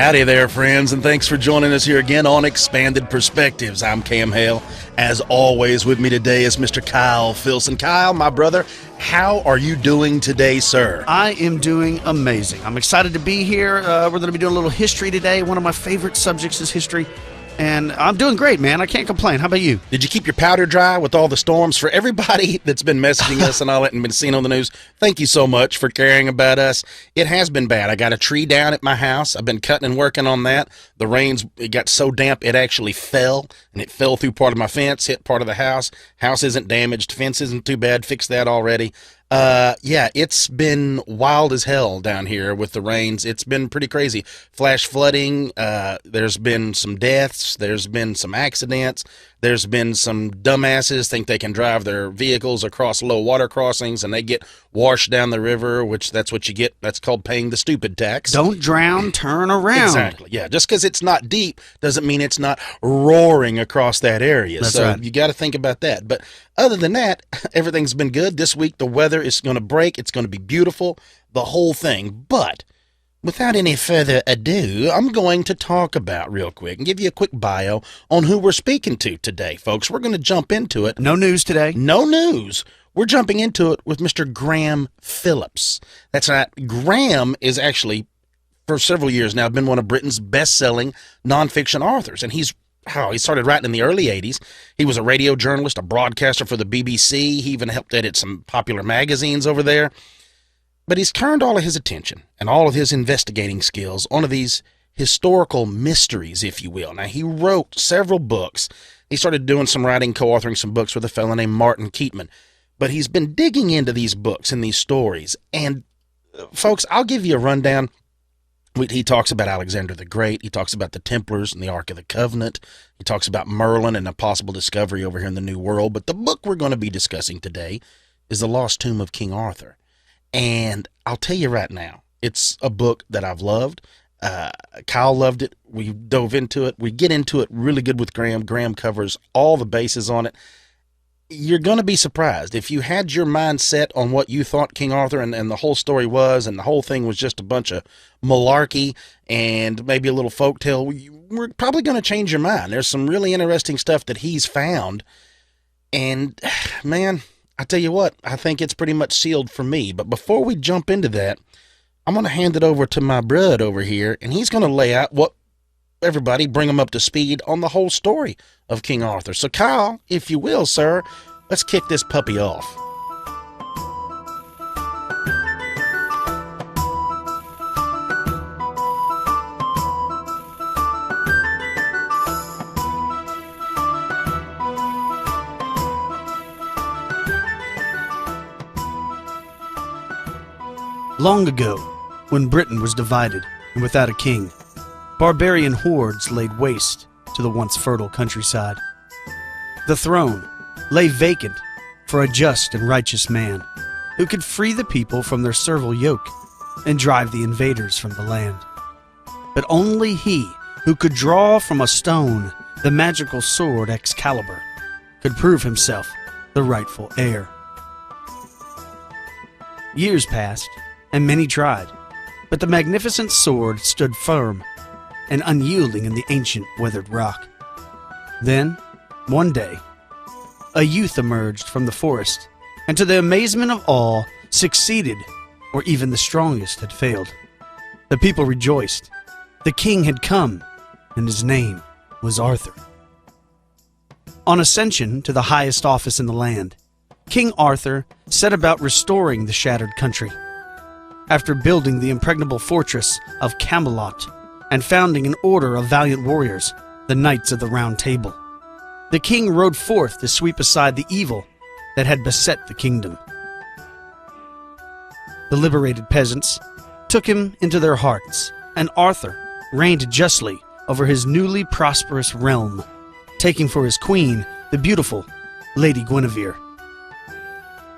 Howdy there, friends, and thanks for joining us here again on Expanded Perspectives. I'm Cam Hale. As always, with me today is Mr. Kyle Phillips. Kyle, my brother, how are you doing today, sir? I am doing amazing. I'm excited to be here. We're going to be doing a little history today. One of my favorite subjects is history. And I'm doing great, man. I can't complain. How about you? Did you keep your powder dry with all the storms? For everybody that's been messaging us and all that and been seen on the news, thank you so much for caring about us. It has been bad. I got a tree down at my house. I've been cutting and working on that. The rains, it got so damp it actually fell, and it fell through part of my fence, hit part of the house. House isn't damaged. Fence isn't too bad. Fixed that already. Yeah, it's been wild as hell down here with the rains. It's been pretty crazy. Flash flooding, there's been some deaths, there's been some accidents, there's been some dumbasses think they can drive their vehicles across low water crossings and they get washed down the river, which that's what you get. That's called paying the stupid tax. Don't drown, turn around. Exactly, yeah. Just because it's not deep doesn't mean it's not roaring across that area. That's so right. You got to think about that. But other than that, everything's been good. This week, the weather is going to break. It's going to be beautiful, the whole thing. But without any further ado, I'm going to talk about real quick and give you a quick bio on who we're speaking to today, folks. We're going to jump into it. No news today. No news. We're jumping into it with Mr. Graham Phillips. That's right. Graham is actually, for several years now, been one of Britain's best-selling nonfiction authors, and he started writing in the early 80s. He was a radio journalist, a broadcaster for the BBC. He even helped edit some popular magazines over there. But he's turned all of his attention and all of his investigating skills onto these historical mysteries, if you will. Now, he wrote several books. He started doing some writing, co-authoring some books with a fellow named Martin Keatman. But he's been digging into these books and these stories. And, folks, I'll give you a rundown. He talks about Alexander the Great. He talks about the Templars and the Ark of the Covenant. He talks about Merlin and a possible discovery over here in the New World. But the book we're going to be discussing today is The Lost Tomb of King Arthur. And I'll tell you right now, it's a book that I've loved. Kyle loved it. We dove into it. We get into it really good with Graham. Graham covers all the bases on it. You're going to be surprised. If you had your mind set on what you thought King Arthur and the whole story was, and the whole thing was just a bunch of malarkey and maybe a little folktale, we're probably going to change your mind. There's some really interesting stuff that he's found. And, man, I tell you what, I think it's pretty much sealed for me. But before we jump into that, I'm going to hand it over to my bud over here, and he's going to lay out everybody, bring them up to speed on the whole story of King Arthur. So, Kyle, if you will, sir, let's kick this puppy off. Long ago, when Britain was divided and without a king, barbarian hordes laid waste to the once fertile countryside. The throne lay vacant for a just and righteous man who could free the people from their servile yoke and drive the invaders from the land. But only he who could draw from a stone the magical sword Excalibur could prove himself the rightful heir. Years passed, and many tried, but the magnificent sword stood firm and unyielding in the ancient weathered rock. Then, one day, a youth emerged from the forest, and to the amazement of all, succeeded where even the strongest had failed. The people rejoiced. The king had come, and his name was Arthur. On ascension to the highest office in the land, King Arthur set about restoring the shattered country. After building the impregnable fortress of Camelot and founding an order of valiant warriors, the Knights of the Round Table, the king rode forth to sweep aside the evil that had beset the kingdom. The liberated peasants took him into their hearts, and Arthur reigned justly over his newly prosperous realm, taking for his queen the beautiful Lady Guinevere.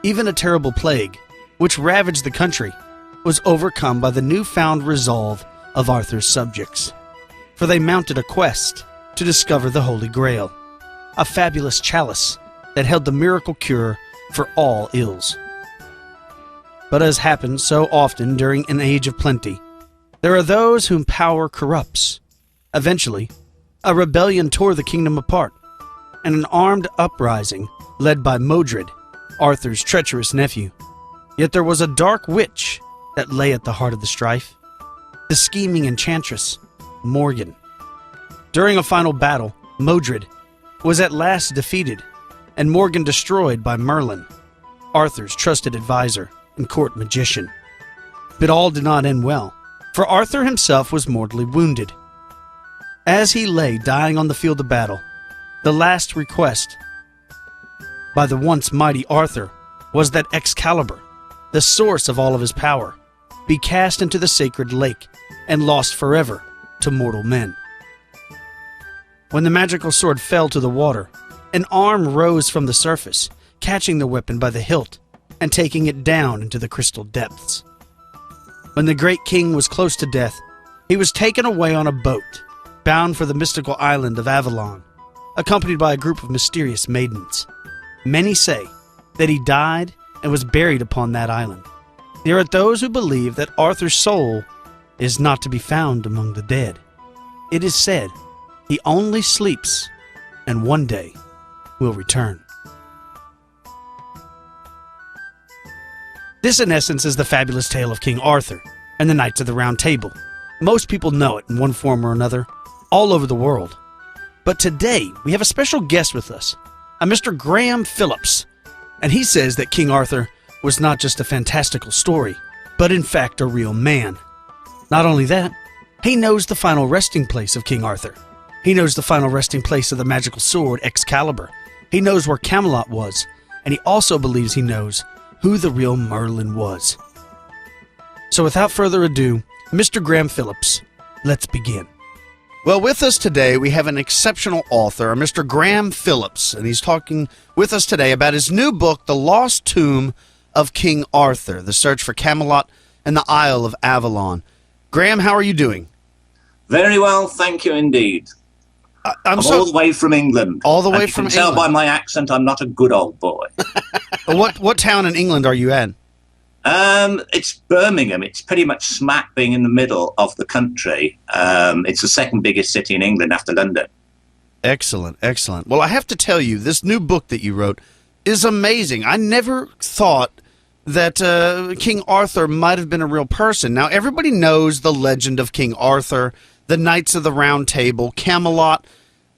Even a terrible plague, which ravaged the country, was overcome by the newfound resolve of Arthur's subjects, for they mounted a quest to discover the Holy Grail, a fabulous chalice that held the miracle cure for all ills. But as happens so often during an age of plenty, There are those whom power corrupts. Eventually, a rebellion tore the kingdom apart, and an armed uprising led by Modred, Arthur's treacherous nephew. Yet there was a dark witch that lay at the heart of the strife, the scheming enchantress, Morgan. During a final battle, Modred was at last defeated, and Morgan destroyed by Merlin, Arthur's trusted advisor and court magician. But all did not end well, for Arthur himself was mortally wounded. As he lay dying on the field of battle, the last request by the once mighty Arthur was that Excalibur, the source of all of his power, be cast into the sacred lake and lost forever to mortal men. When the magical sword fell to the water, an arm rose from the surface, catching the weapon by the hilt and taking it down into the crystal depths. When the great king was close to death, he was taken away on a boat, bound for the mystical island of Avalon, accompanied by a group of mysterious maidens. Many say that he died and was buried upon that island. There are those who believe that Arthur's soul is not to be found among the dead. It is said he only sleeps and one day will return. This, in essence, is the fabulous tale of King Arthur and the Knights of the Round Table. Most people know it in one form or another, all over the world. But today, we have a special guest with us, a Mr. Graham Phillips, and he says that King Arthur was not just a fantastical story, but in fact a real man. Not only that, he knows the final resting place of King Arthur. He knows the final resting place of the magical sword Excalibur. He knows where Camelot was, and he also believes he knows who the real Merlin was. So without further ado, Mr. Graham Phillips, let's begin. Well, with us today, we have an exceptional author, Mr. Graham Phillips, and he's talking with us today about his new book, The Lost Tomb of King Arthur, The Search for Camelot and the Isle of Avalon. Graham, how are you doing? Very well, thank you indeed. I'm all the way from England. All the way from England. You can tell by my accent I'm not a good old boy. What town in England are you in? It's Birmingham. It's pretty much smack being in the middle of the country. It's the second biggest city in England after London. Excellent, excellent. Well, I have to tell you, this new book that you wrote is amazing. I never thought that King Arthur might have been a real person. Now, everybody knows the legend of King Arthur, the Knights of the Round Table, Camelot,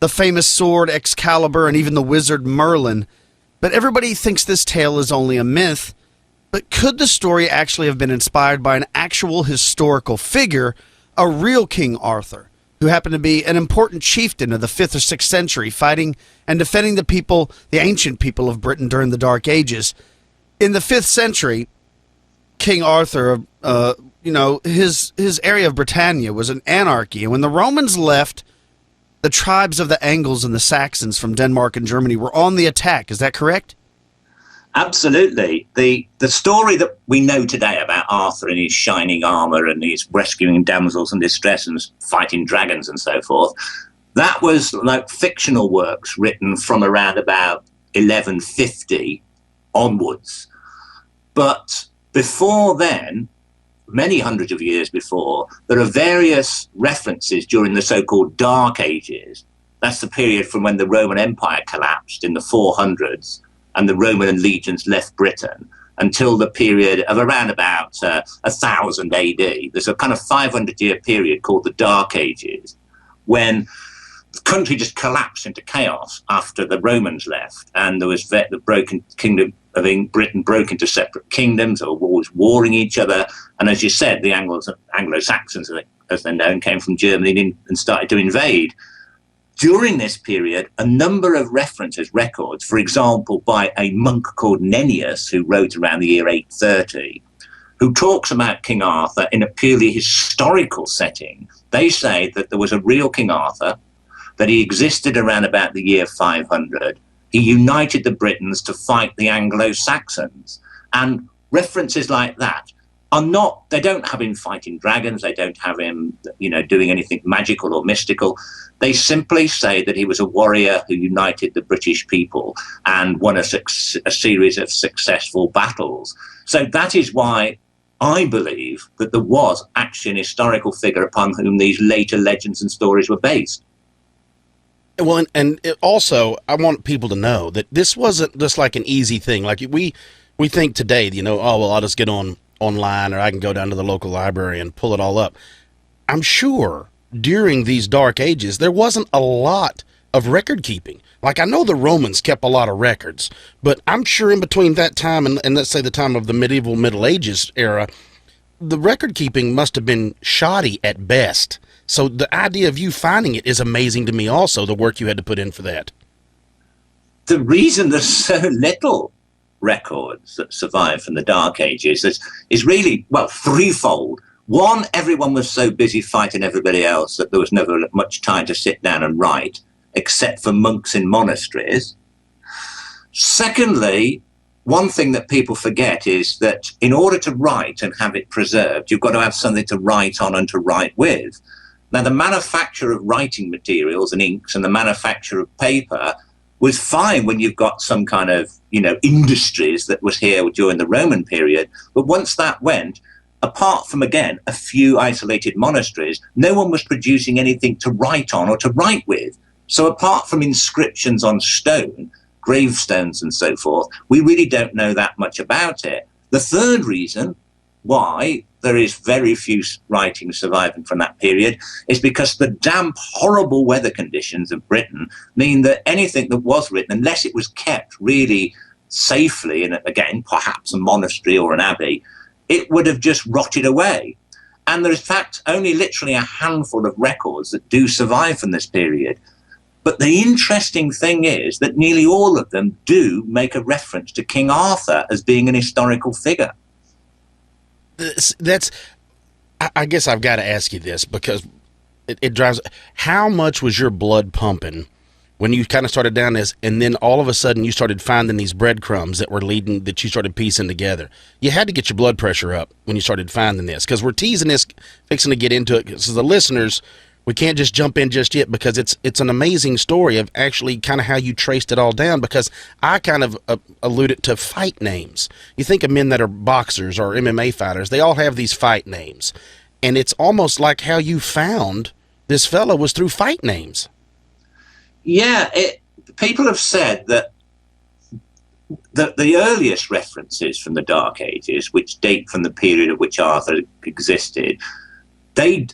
the famous sword Excalibur, and even the wizard Merlin. But everybody thinks this tale is only a myth. But could the story actually have been inspired by an actual historical figure, a real King Arthur, who happened to be an important chieftain of the 5th or 6th century, fighting and defending the people, the ancient people of Britain during the Dark Ages? In the 5th century, King Arthur, his area of Britannia was an anarchy. And when the Romans left, the tribes of the Angles and the Saxons from Denmark and Germany were on the attack. Is that correct? Absolutely. The story that we know today about Arthur and his shining armour and his rescuing damsels in distress and fighting dragons and so forth, that was like fictional works written from around about 1150 onwards. But before then, many hundreds of years before, there are various references during the so-called Dark Ages. That's the period from when the Roman Empire collapsed in the 400s and the Roman legions left Britain until the period of around about 1000 AD. There's a kind of 500-year period called the Dark Ages when the country just collapsed into chaos after the Romans left, and there was the broken kingdom of Britain broke into separate kingdoms or was warring each other. And as you said, the Anglo-Saxons, as they're known, came from Germany and started to invade. During this period, a number of records, for example, by a monk called Nennius, who wrote around the year 830, who talks about King Arthur in a purely historical setting. They say that there was a real King Arthur, that he existed around about the year 500. He united the Britons to fight the Anglo-Saxons. And references like that are not, they don't have him fighting dragons, they don't have him, doing anything magical or mystical. They simply say that he was a warrior who united the British people and won a series of successful battles. So that is why I believe that there was actually an historical figure upon whom these later legends and stories were based. Well, and it also, I want people to know that this wasn't just like an easy thing. Like we think today, oh, well, I'll just get online, or I can go down to the local library and pull it all up. I'm sure during these dark ages, there wasn't a lot of record keeping. Like, I know the Romans kept a lot of records, but I'm sure in between that time and let's say the time of the medieval Middle Ages era, the record keeping must have been shoddy at best. So the idea of you finding it is amazing to me also, the work you had to put in for that. The reason there's so little records that survive from the Dark Ages is really, well, threefold. One, everyone was so busy fighting everybody else that there was never much time to sit down and write, except for monks in monasteries. Secondly, one thing that people forget is that in order to write and have it preserved, you've got to have something to write on and to write with. Now, the manufacture of writing materials and inks and the manufacture of paper was fine when you've got some kind of, industries that was here during the Roman period. But once that went, apart from, again, a few isolated monasteries, no one was producing anything to write on or to write with. So apart from inscriptions on stone, gravestones and so forth, we really don't know that much about it. The third reason why there is very few writings surviving from that period is because the damp, horrible weather conditions of Britain mean that anything that was written, unless it was kept really safely in, again, perhaps a monastery or an abbey, it would have just rotted away. And there is, in fact, only literally a handful of records that do survive from this period. But the interesting thing is that nearly all of them do make a reference to King Arthur as being an historical figure. I guess I've got to ask you this because it drives. How much was your blood pumping when you kind of started down this, and then all of a sudden you started finding these breadcrumbs that you started piecing together? You had to get your blood pressure up when you started finding this, because we're teasing this, fixing to get into it. So the listeners, we can't just jump in just yet, because it's an amazing story of actually kind of how you traced it all down, because I kind of alluded to fight names. You think of men that are boxers or MMA fighters, they all have these fight names. And it's almost like how you found this fellow was through fight names. Yeah, people have said that the earliest references from the Dark Ages, which date from the period at which Arthur existed,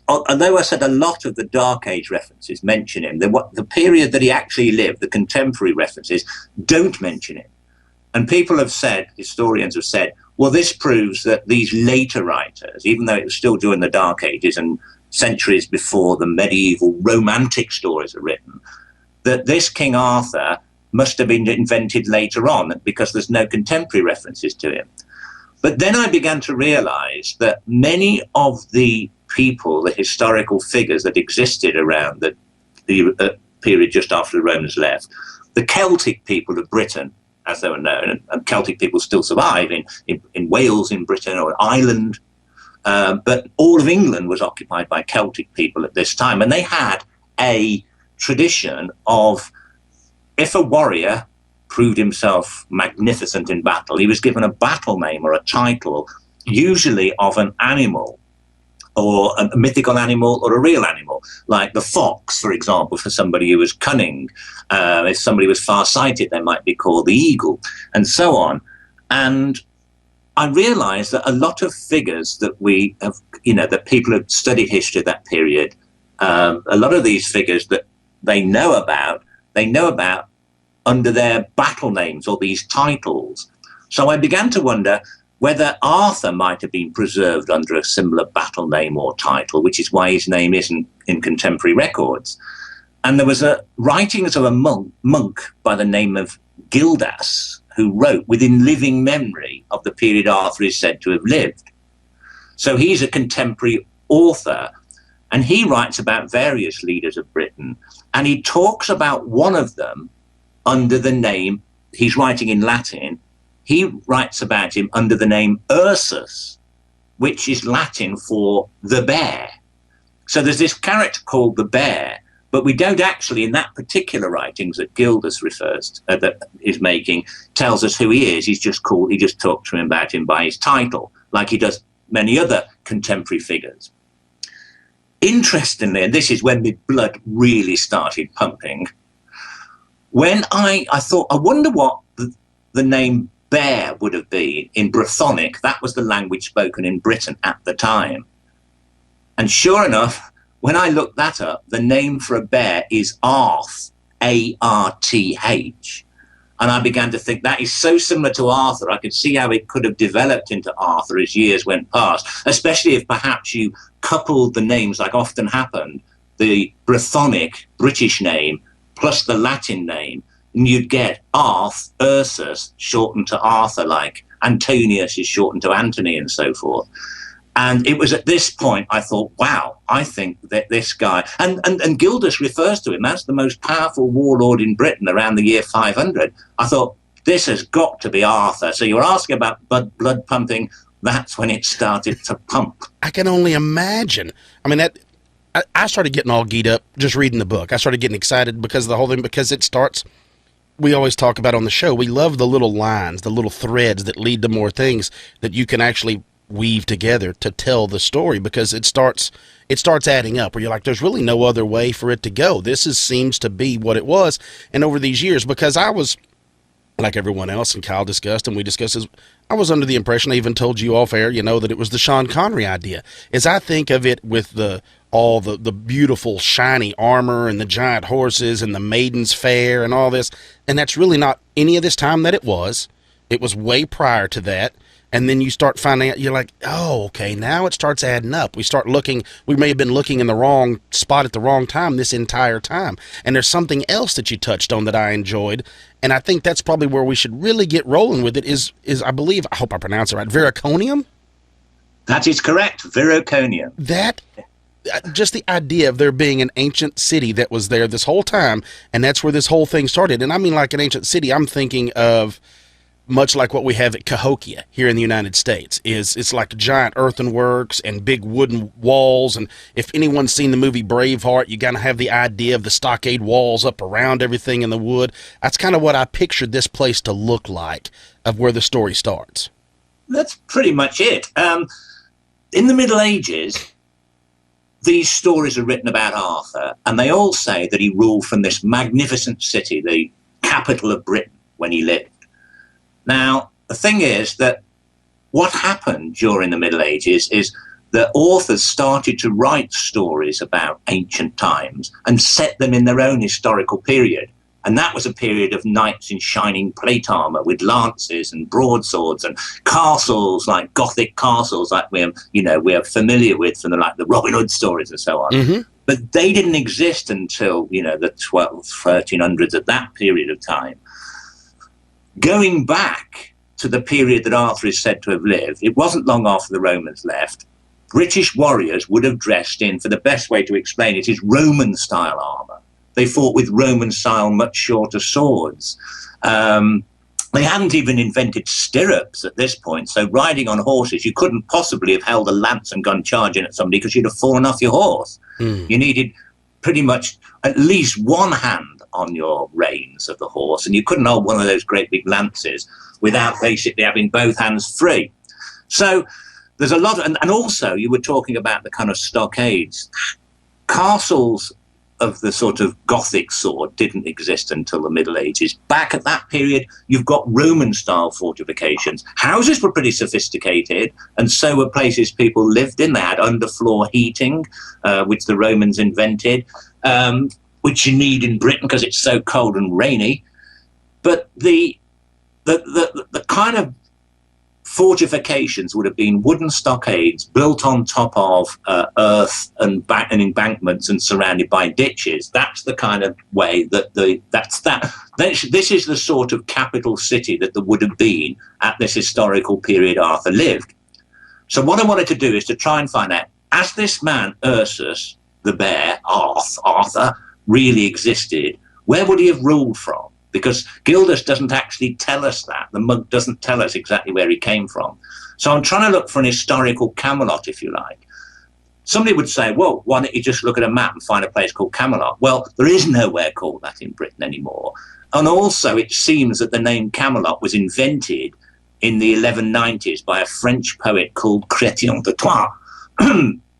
although I said a lot of the Dark Age references mention him, the period that he actually lived, the contemporary references, don't mention him. And people have said, historians have said, well, this proves that these later writers, even though it was still during the Dark Ages and centuries before the medieval romantic stories are written, that this King Arthur must have been invented later on because there's no contemporary references to him. But then I began to realize that many of the people, the historical figures that existed around the period just after the Romans left, the Celtic people of Britain, as they were known, and Celtic people still survive in Wales, in Britain, or Ireland, but all of England was occupied by Celtic people at this time, and they had a tradition of, if a warrior proved himself magnificent in battle, he was given a battle name or a title, usually of an animal, or a mythical animal or a real animal, like the fox, for example, for somebody who was cunning. If somebody was far-sighted, they might be called the eagle, and so on. And I realized that a lot of figures that we have, that people have studied history of that period, a lot of these figures that they know about under their battle names or these titles. So I began to wonder whether Arthur might have been preserved under a similar battle name or title, which is why his name isn't in contemporary records. And there was writings of a monk by the name of Gildas, who wrote within living memory of the period Arthur is said to have lived. So he's a contemporary author, and he writes about various leaders of Britain, and he talks about one of them under the name, he's writing in Latin, he writes about him under the name Ursus, which is Latin for the bear. So there's this character called the bear, but we don't actually, in that particular writings that Gildas refers to, that is making, tells us who he is. He just talks to him about him by his title, like he does many other contemporary figures. Interestingly, and this is when the blood really started pumping, when I thought, I wonder what the name bear would have been in Brythonic. That was the language spoken in Britain at the time. And sure enough, when I looked that up, the name for a bear is Arth, A-R-T-H. And I began to think that is so similar to Arthur. I could see how it could have developed into Arthur as years went past, especially if perhaps you coupled the names, like often happened, the Brythonic British name plus the Latin name, and you'd get Arth, Ursus, shortened to Arthur, like Antonius is shortened to Antony and so forth. And it was at this point I thought, wow, I think that this guy, and Gildas refers to him as the most powerful warlord in Britain around the year 500. I thought, this has got to be Arthur. So you were asking about blood pumping. That's when it started to pump. I can only imagine. I mean, I started getting all geeked up just reading the book. I started getting excited because of the whole thing, because it starts, we always talk about on the show, we love the little lines, the little threads that lead to more things that you can actually weave together to tell the story, because it starts adding up where you're like, there's really no other way for it to go. Seems to be what it was. And over these years, because I was like everyone else, and Kyle discussed and we discussed this, I was under the impression, I even told you off air, that it was the Sean Connery idea. As I think of it with all the beautiful shiny armor and the giant horses and the Maiden's Fair and all this, and that's really not any of this time that it was. It was way prior to that. And then you start finding out, you're like, oh, okay, now it starts adding up. We start looking, we may have been looking in the wrong spot at the wrong time this entire time. And there's something else that you touched on that I enjoyed. And I think that's probably where we should really get rolling with it is I believe, I hope I pronounce it right, Vericonium? That is correct, Vericonium. That, just the idea of there being an ancient city that was there this whole time, and that's where this whole thing started. And I mean, like an ancient city, I'm thinking of much like what we have at Cahokia here in the United States. It's like giant earthenworks and big wooden walls. And if anyone's seen the movie Braveheart, you kind of have the idea of the stockade walls up around everything in the wood. That's kind of what I pictured this place to look like, of where the story starts. That's pretty much it. In the Middle Ages, these stories are written about Arthur, and they all say that he ruled from this magnificent city, the capital of Britain, when he lived. Now, the thing is that what happened during the Middle Ages is that authors started to write stories about ancient times and set them in their own historical period. And that was a period of knights in shining plate armor with lances and broadswords and castles, like Gothic castles, like we're familiar with from the Robin Hood stories and so on. Mm-hmm. But they didn't exist until, the 1300s, at that period of time. Going back to the period that Arthur is said to have lived, it wasn't long after the Romans left. British warriors would have dressed in, for the best way to explain it, is Roman-style armor. They fought with Roman-style, much shorter swords. They hadn't even invented stirrups at this point, so riding on horses, you couldn't possibly have held a lance and gone charging at somebody because you'd have fallen off your horse. You needed pretty much at least one hand on your reins of the horse, and you couldn't hold one of those great big lances without basically having both hands free. So there's a lot, and also you were talking about the kind of stockades. Castles of the sort of Gothic sort didn't exist until the Middle Ages. Back at that period, you've got Roman-style fortifications. Houses were pretty sophisticated, and so were places people lived in. They had underfloor heating, which the Romans invented, which you need in Britain because it's so cold and rainy. But the kind of fortifications would have been wooden stockades built on top of earth and embankments and surrounded by ditches. That's the kind of way that this is the sort of capital city that there would have been at this historical period Arthur lived. So what I wanted to do is to try and find out, as this man Ursus, the bear, Arthur, really existed, where would he have ruled from? Because Gildas doesn't actually tell us that. The monk doesn't tell us exactly where he came from. So I'm trying to look for an historical Camelot, if you like. Somebody would say, well, why don't you just look at a map and find a place called Camelot? Well, there is nowhere called that in Britain anymore. And also, it seems that the name Camelot was invented in the 1190s by a French poet called Chrétien de Troyes.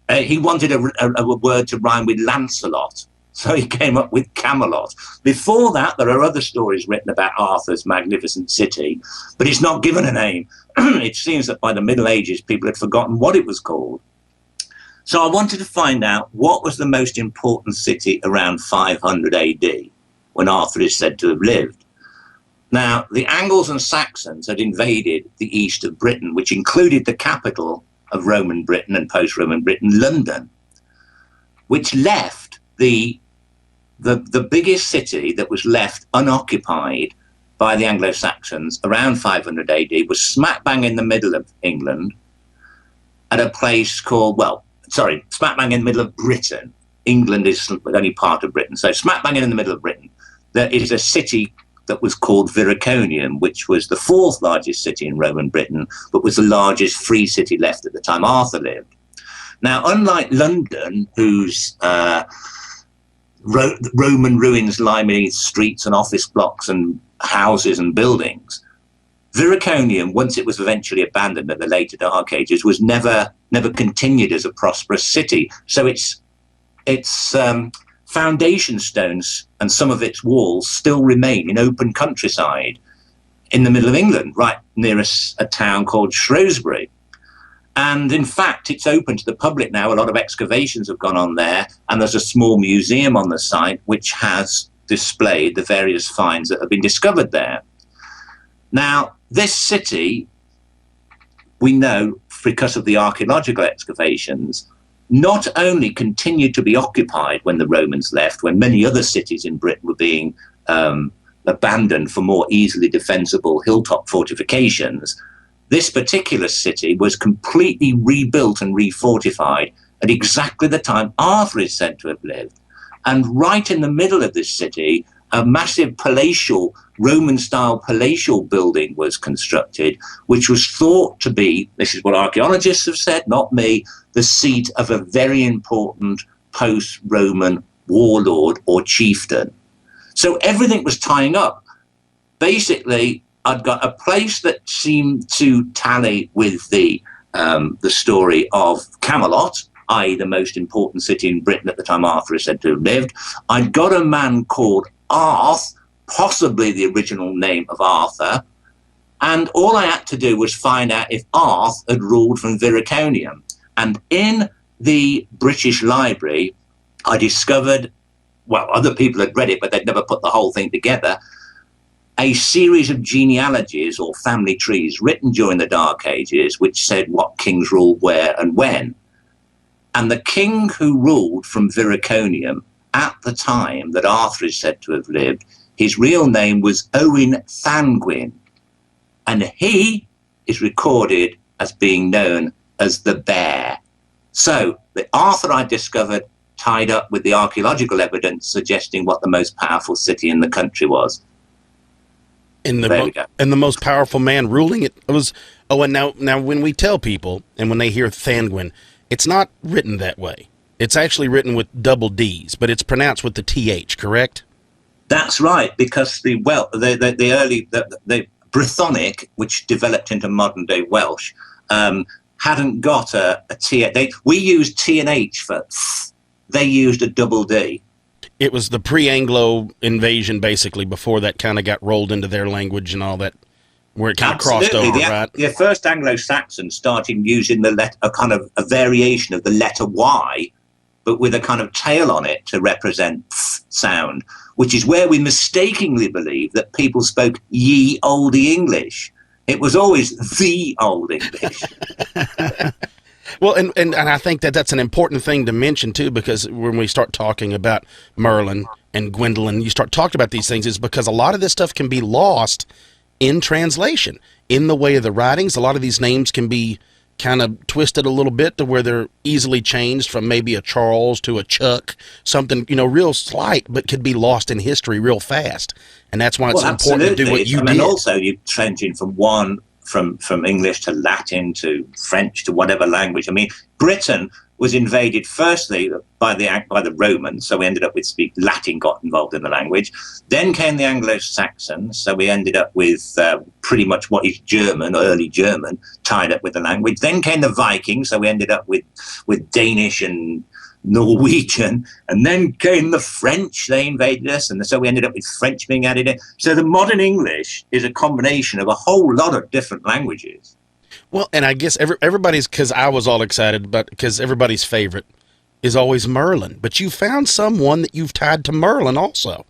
He wanted a word to rhyme with Lancelot, so he came up with Camelot. Before that, there are other stories written about Arthur's magnificent city, but it's not given a name. It seems that by the Middle Ages, people had forgotten what it was called. So I wanted to find out what was the most important city around 500 AD, when Arthur is said to have lived. Now, the Angles and Saxons had invaded the east of Britain, which included the capital of Roman Britain and post-Roman Britain, London, which left the biggest city that was left unoccupied by the Anglo-Saxons around 500 AD was smack bang in the middle of England at a place called, smack bang in the middle of Britain. England is only part of Britain. So smack bang in the middle of Britain, there is a city that was called Viriconium, which was the fourth largest city in Roman Britain, but was the largest free city left at the time Arthur lived. Now, unlike London, whose Roman ruins lie beneath streets and office blocks and houses and buildings, Viriconium, once it was eventually abandoned at the later Dark Ages, was never continued as a prosperous city. So its foundation stones and some of its walls still remain in open countryside in the middle of England, right near a town called Shrewsbury. And in fact, it's open to the public now. A lot of excavations have gone on there, and there's a small museum on the site which has displayed the various finds that have been discovered there. Now, this city, we know because of the archaeological excavations, not only continued to be occupied when the Romans left, when many other cities in Britain were being abandoned for more easily defensible hilltop fortifications, this particular city was completely rebuilt and refortified at exactly the time Arthur is said to have lived. And right in the middle of this city, a massive palatial, Roman-style palatial building was constructed, which was thought to be, this is what archaeologists have said, not me, the seat of a very important post-Roman warlord or chieftain. So everything was tying up. Basically, I'd got a place that seemed to tally with the story of Camelot, i.e. the most important city in Britain at the time Arthur is said to have lived. I'd got a man called Arth, possibly the original name of Arthur, and all I had to do was find out if Arth had ruled from Viriconium. And in the British Library, I discovered, well, other people had read it, but they'd never put the whole thing together, a series of genealogies or family trees written during the Dark Ages, which said what kings ruled where and when. And the king who ruled from Viriconium at the time that Arthur is said to have lived, his real name was Owen Thangwyn, and he is recorded as being known as the Bear. So the Arthur I discovered tied up with the archaeological evidence suggesting what the most powerful city in the country was. And the most powerful man ruling it was, and now when we tell people, and when they hear Thangwyn, it's not written that way. It's actually written with double D's, but it's pronounced with the TH, correct? That's right, because the Brythonic, which developed into modern day Welsh, hadn't got a T. We used T and H for th. They used a double D. It was the pre-Anglo invasion, basically, before that kind of got rolled into their language and all that, where it kind of crossed over, right? The first Anglo-Saxons started using a variation of the letter Y, but with a kind of tail on it to represent sound, which is where we mistakenly believe that people spoke ye olde English. It was always the old English. Well, and I think that's an important thing to mention, too, because when we start talking about Merlin and Gwendolyn, you start talking about these things, is because a lot of this stuff can be lost in translation. In the way of the writings, a lot of these names can be kind of twisted a little bit to where they're easily changed from maybe a Charles to a Chuck, something, real slight, but could be lost in history real fast. And that's why it's important to do what you did. And also you're changing from English to Latin to French to whatever language. I mean, Britain, was invaded firstly by the Romans, so we ended up with Latin got involved in the language. Then came the Anglo-Saxons, so we ended up with pretty much what is German, early German, tied up with the language. Then came the Vikings, so we ended up with Danish and Norwegian, and then came the French. They invaded us, and so we ended up with French being added in. So the modern English is a combination of a whole lot of different languages. Well, and I guess everybody's, because I was all excited, but because everybody's favorite is always Merlin. But you found someone that you've tied to Merlin also.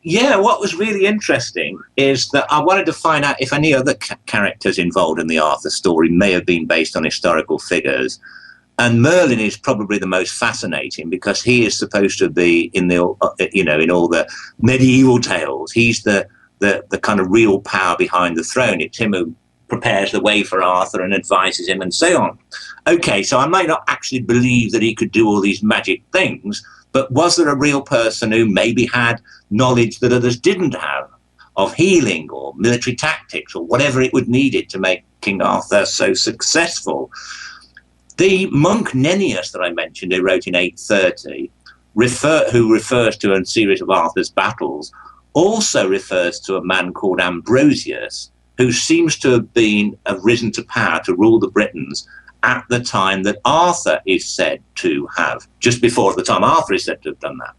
Yeah, what was really interesting is that I wanted to find out if any other characters involved in the Arthur story may have been based on historical figures. And Merlin is probably the most fascinating because he is supposed to be in the, in all the medieval tales. He's the kind of real power behind the throne. It's him who prepares the way for Arthur and advises him and so on. Okay, so I might not actually believe that he could do all these magic things, but was there a real person who maybe had knowledge that others didn't have of healing or military tactics or whatever it would needed to make King Arthur so successful? The monk Nennius that I mentioned, who wrote in 830, who refers to a series of Arthur's battles, also refers to a man called Ambrosius, who seems to have risen to power to rule the Britons at the time that Arthur is said to have, just before the time Arthur is said to have done that.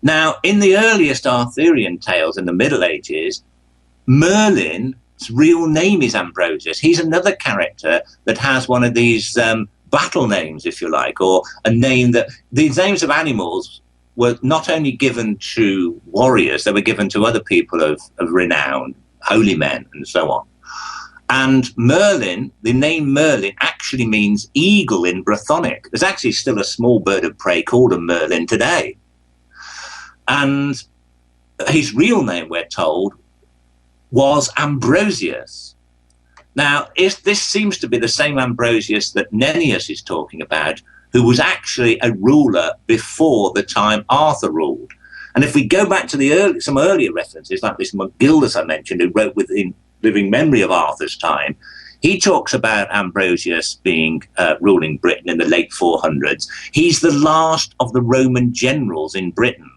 Now, in the earliest Arthurian tales in the Middle Ages, Merlin's real name is Ambrosius. He's another character that has one of these battle names, if you like, or a name that these names of animals were not only given to warriors, they were given to other people of renown, holy men, and so on. And Merlin, the name Merlin actually means eagle in Brythonic. There's actually still a small bird of prey called a Merlin today. And his real name, we're told, was Ambrosius. Now, this seems to be the same Ambrosius that Nennius is talking about, who was actually a ruler before the time Arthur ruled. And if we go back to some earlier references, like this monk Gildas I mentioned, who wrote within living memory of Arthur's time, he talks about Ambrosius being ruling Britain in the late 400s. He's the last of the Roman generals in Britain.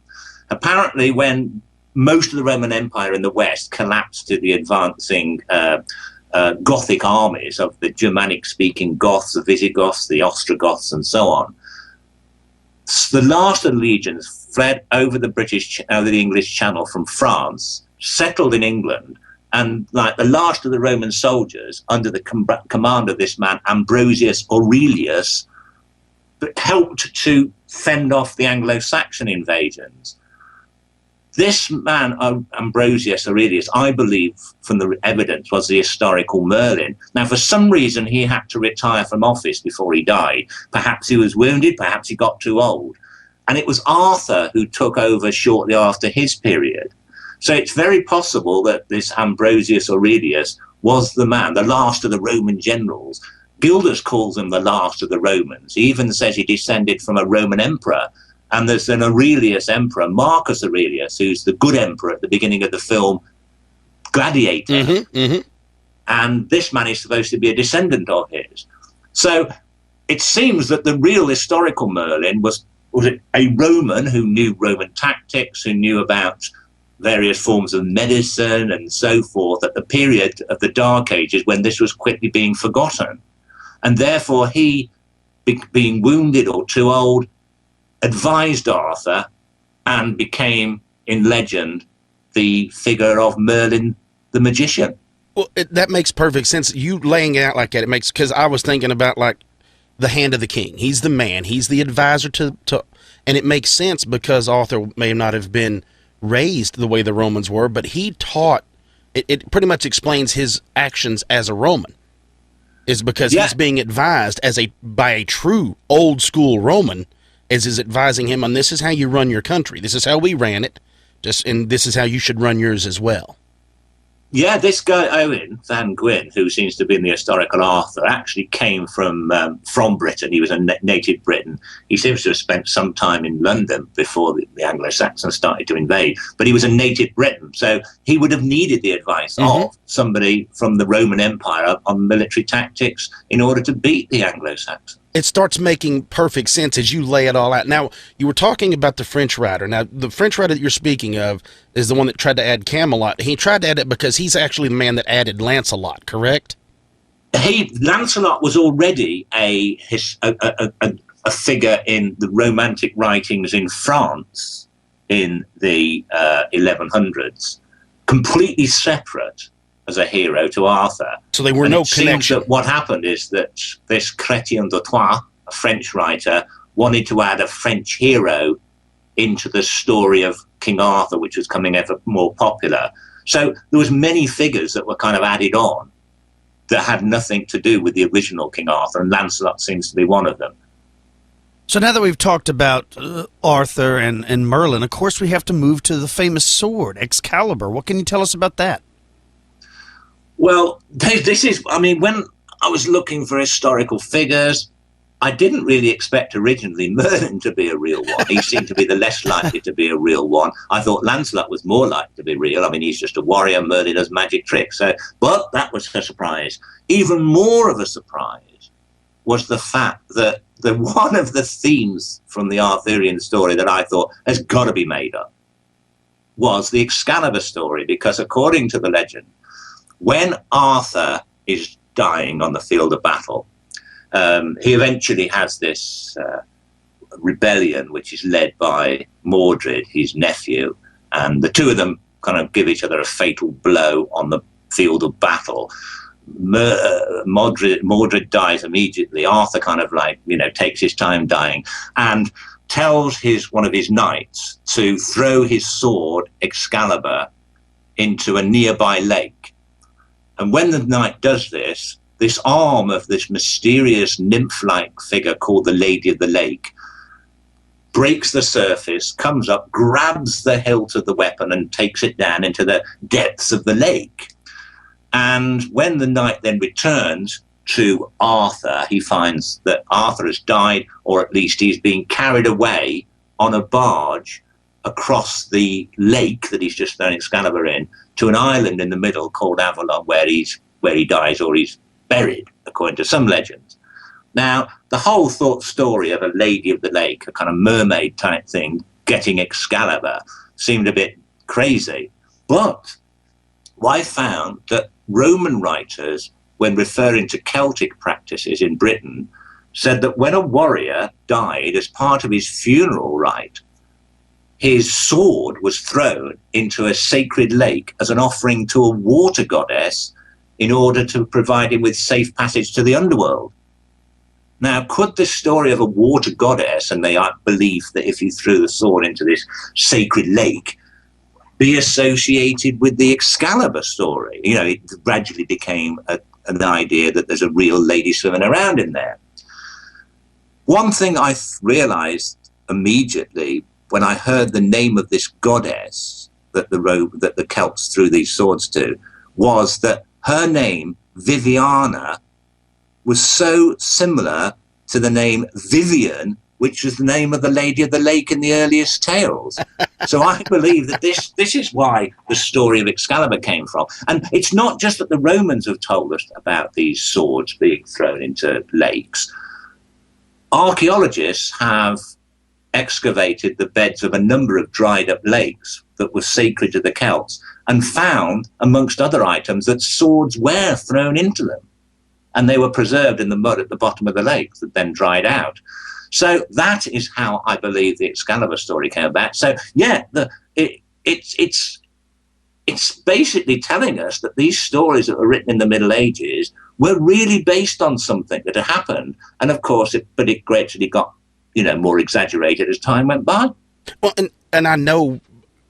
Apparently, when most of the Roman Empire in the West collapsed to the advancing Gothic armies of the Germanic-speaking Goths, the Visigoths, the Ostrogoths, and so on, the last of the legions fled over the English Channel from France, settled in England, and like the last of the Roman soldiers under the command of this man Ambrosius Aurelius, helped to fend off the Anglo-Saxon invasions. This man, Ambrosius Aurelius, I believe from the evidence, was the historical Merlin. Now, for some reason, he had to retire from office before he died. Perhaps he was wounded, perhaps he got too old. And it was Arthur who took over shortly after his period. So it's very possible that this Ambrosius Aurelius was the man, the last of the Roman generals. Gildas calls him the last of the Romans. He even says he descended from a Roman emperor. And there's an Aurelius emperor, Marcus Aurelius, who's the good emperor at the beginning of the film Gladiator. Mm-hmm, mm-hmm. And this man is supposed to be a descendant of his. So it seems that the real historical Merlin was a Roman who knew Roman tactics, who knew about various forms of medicine and so forth at the period of the Dark Ages when this was quickly being forgotten. And therefore he, being wounded or too old, advised Arthur and became, in legend, the figure of Merlin the magician. Well, that makes perfect sense. You laying it out like that, it makes, because I was thinking about like the hand of the king. He's the man. He's the advisor to and it makes sense because Arthur may not have been raised the way the Romans were, but he taught, it pretty much explains his actions as a Roman, is because he's being advised by a true old school Roman, as is advising him on this is how you run your country. This is how we ran it, and this is how you should run yours as well. Yeah, this guy Owen Van Gwyn, who seems to be in the historical Arthur, actually came from Britain. He was a native Briton. He seems to have spent some time in London before the Anglo-Saxons started to invade. But he was a native Briton, so he would have needed the advice of somebody from the Roman Empire on military tactics in order to beat the Anglo-Saxons. It starts making perfect sense as you lay it all out. Now, you were talking about the French writer. Now, the French writer that you're speaking of is the one that tried to add Camelot. He tried to add it because he's actually the man that added Lancelot, correct? Lancelot was already a figure in the Romantic writings in France in the 1100s, completely separate as a hero to Arthur. So they were no connection. That what happened is that this Chrétien de Troyes, a French writer, wanted to add a French hero into the story of King Arthur, which was coming ever more popular. So there was many figures that were kind of added on that had nothing to do with the original King Arthur, and Lancelot seems to be one of them. So now that we've talked about Arthur and Merlin, of course we have to move to the famous sword, Excalibur. What can you tell us about that? Well, this is, I mean, when I was looking for historical figures, I didn't really expect originally Merlin to be a real one. He seemed to be the less likely to be a real one. I thought Lancelot was more likely to be real. I mean, he's just a warrior. Merlin does magic tricks. But that was a surprise. Even more of a surprise was the fact that one of the themes from the Arthurian story that I thought has got to be made up was the Excalibur story, because according to the legend, when Arthur is dying on the field of battle, he eventually has this rebellion, which is led by Mordred, his nephew, and the two of them kind of give each other a fatal blow on the field of battle. Mordred dies immediately. Arthur kind of takes his time dying and tells one of his knights to throw his sword, Excalibur, into a nearby lake. And when the knight does this, this arm of this mysterious nymph-like figure called the Lady of the Lake breaks the surface, comes up, grabs the hilt of the weapon and takes it down into the depths of the lake. And when the knight then returns to Arthur, he finds that Arthur has died, or at least he's being carried away on a barge across the lake that he's just thrown Excalibur in, to an island in the middle called Avalon, where he dies, or he's buried, according to some legends. Now, the whole story of a Lady of the Lake, a kind of mermaid type thing, getting Excalibur, seemed a bit crazy. But I found that Roman writers, when referring to Celtic practices in Britain, said that when a warrior died as part of his funeral rite, his sword was thrown into a sacred lake as an offering to a water goddess in order to provide him with safe passage to the underworld. Now, could this story of a water goddess, and they believe that if you threw the sword into this sacred lake, be associated with the Excalibur story? You know, it gradually became an idea that there's a real lady swimming around in there. One thing I realized immediately when I heard the name of this goddess that the Celts threw these swords to was that her name, Viviana, was so similar to the name Vivian, which was the name of the Lady of the Lake in the earliest tales. So I believe that this is why the story of Excalibur came from. And it's not just that the Romans have told us about these swords being thrown into lakes. Archaeologists have excavated the beds of a number of dried up lakes that were sacred to the Celts and found, amongst other items, that swords were thrown into them. And they were preserved in the mud at the bottom of the lake that then dried out. So that is how I believe the Excalibur story came about. So yeah, it's basically telling us that these stories that were written in the Middle Ages were really based on something that had happened. And of course, it gradually got, more exaggerated as time went by. Well, and I know,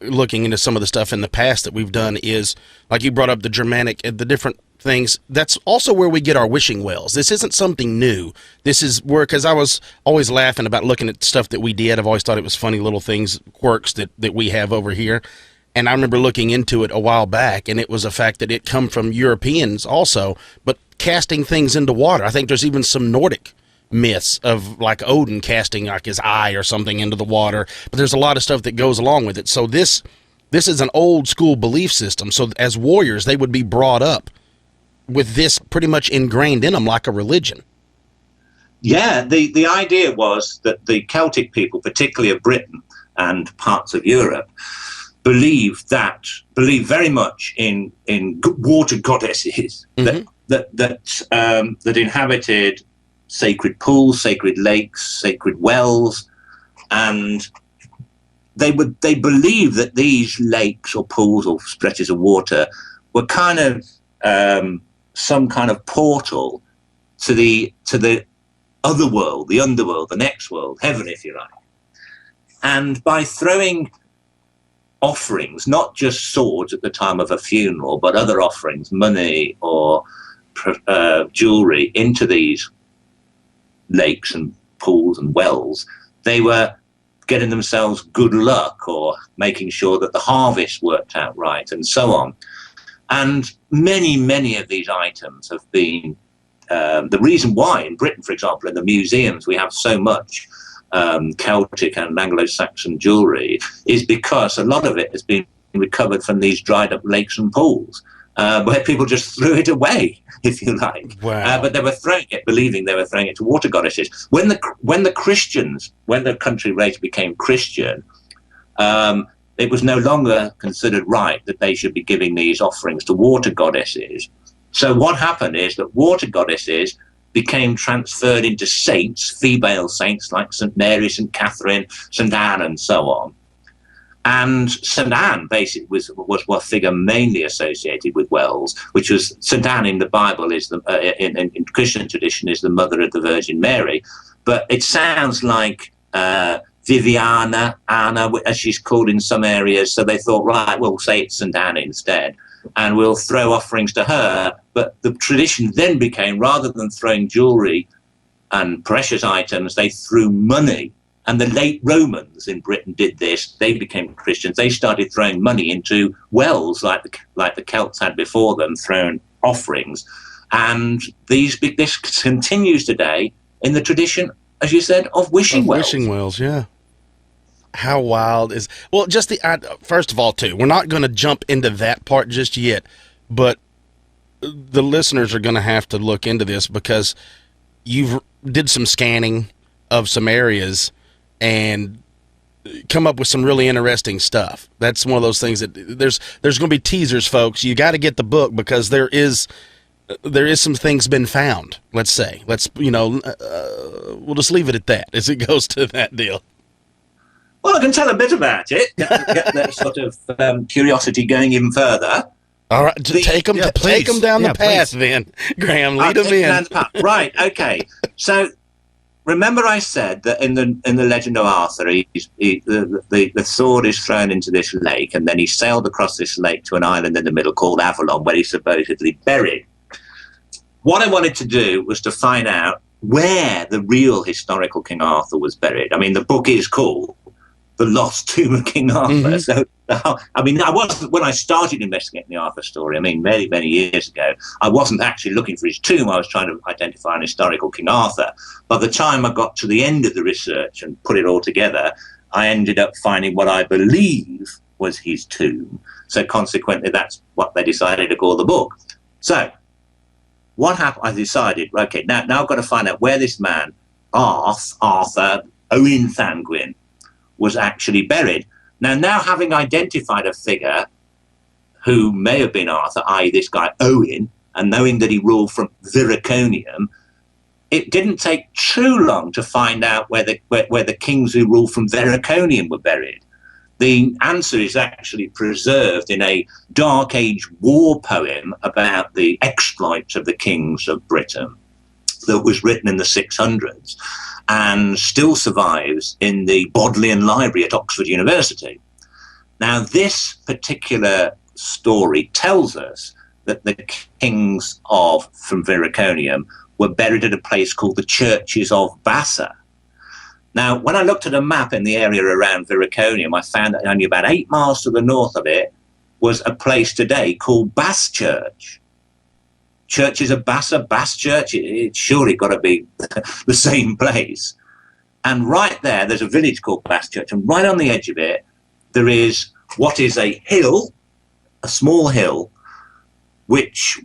looking into some of the stuff in the past that we've done, is like you brought up the Germanic, the different things. That's also where we get our wishing wells. This isn't something new. This is where, because I was always laughing about looking at stuff that we did. I've always thought it was funny little things, quirks that we have over here. And I remember looking into it a while back, and it was a fact that it come from Europeans also, but casting things into water. I think there's even some Nordic myths of like Odin casting like his eye or something into the water, but there's a lot of stuff that goes along with it. So this is an old school belief system. So as warriors, they would be brought up with this pretty much ingrained in them like a religion. Yeah, the idea was that the Celtic people, particularly of Britain and parts of Europe, believed very much in water goddesses that inhabited sacred pools, sacred lakes, sacred wells, and they believed that these lakes or pools or stretches of water were kind of some kind of portal to the other world, the underworld, the next world, heaven, if you like. And by throwing offerings, not just swords at the time of a funeral, but other offerings, money or jewelry, into these lakes and pools and wells, they were getting themselves good luck or making sure that the harvest worked out right and so on. And many of these items have been the reason why in Britain, for example, in the museums we have so much Celtic and Anglo-Saxon jewellery is because a lot of it has been recovered from these dried up lakes and pools where people just threw it away, if you like. Wow. But they were throwing it, believing they were throwing it to water goddesses. When the country race became Christian, it was no longer considered right that they should be giving these offerings to water goddesses. So what happened is that water goddesses became transferred into saints, female saints like St. Mary, St. Catherine, St. Anne, and so on. And St. Anne basically was a figure mainly associated with wells, which was St. Anne in the Bible is in Christian tradition is the mother of the Virgin Mary, but it sounds like Viviana, Anna, as she's called in some areas. So they thought, right, we'll say it's St. Anne instead, and we'll throw offerings to her. But the tradition then became, rather than throwing jewelry and precious items, they threw money. And the late Romans in Britain did this. They became Christians. They started throwing money into wells like the Celts had before them, throwing offerings. And this continues today in the tradition, as you said, of wishing wells. Wishing wells, yeah. How wild is... Well, just first of all, too, we're not going to jump into that part just yet, but the listeners are going to have to look into this because you've did some scanning of some areas and come up with some really interesting stuff. That's one of those things that there's going to be teasers, folks. You got to get the book because there is some things been found. Let's say, we'll just leave it at that as it goes to that deal. Well, I can tell a bit about it. Get that sort of curiosity going even further. All right, take them down the path, then, Graham. Lead them in. Right. Okay. So, remember, I said that in the Legend of Arthur, the sword is thrown into this lake, and then he sailed across this lake to an island in the middle called Avalon, where he's supposedly buried. What I wanted to do was to find out where the real historical King Arthur was buried. I mean, the book is called The Lost Tomb of King Arthur. Mm-hmm. So, I mean, I wasn't, when I started investigating the Arthur story, I mean, many, many years ago, I wasn't actually looking for his tomb. I was trying to identify an historical King Arthur. By the time I got to the end of the research and put it all together, I ended up finding what I believe was his tomb. So consequently, that's what they decided to call the book. So what happened? I decided, okay, now I've got to find out where this man, Arthur Owen Thangwyn, was actually buried. Now having identified a figure who may have been Arthur, i.e. this guy Owen, and knowing that he ruled from Viraconium, it didn't take too long to find out where the kings who ruled from Viraconium were buried. The answer is actually preserved in a Dark Age war poem about the exploits of the kings of Britain that was written in the 600s and still survives in the Bodleian Library at Oxford University. Now, this particular story tells us that the kings from Viraconium were buried at a place called the Churches of Bassa. Now, when I looked at a map in the area around Viraconium, I found that only about 8 miles to the north of it was a place today called Bass Church. Churches of Bass Church, it's surely got to be the same place. And right there's a village called Bass Church, and right on the edge of it, there is what is a hill, a small hill, which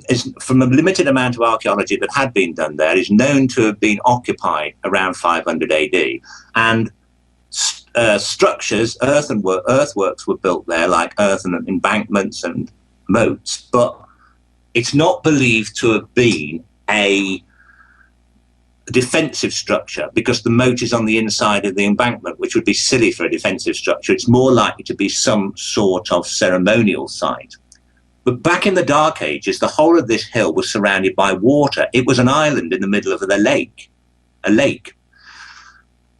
is from a limited amount of archaeology that had been done there, is known to have been occupied around 500 AD. And structures, earthworks were built there, like earthen embankments and moats, but it's not believed to have been a defensive structure, because the moat is on the inside of the embankment, which would be silly for a defensive structure. It's more likely to be some sort of ceremonial site. But back in the Dark Ages, the whole of this hill was surrounded by water. It was an island in the middle of the lake, a lake.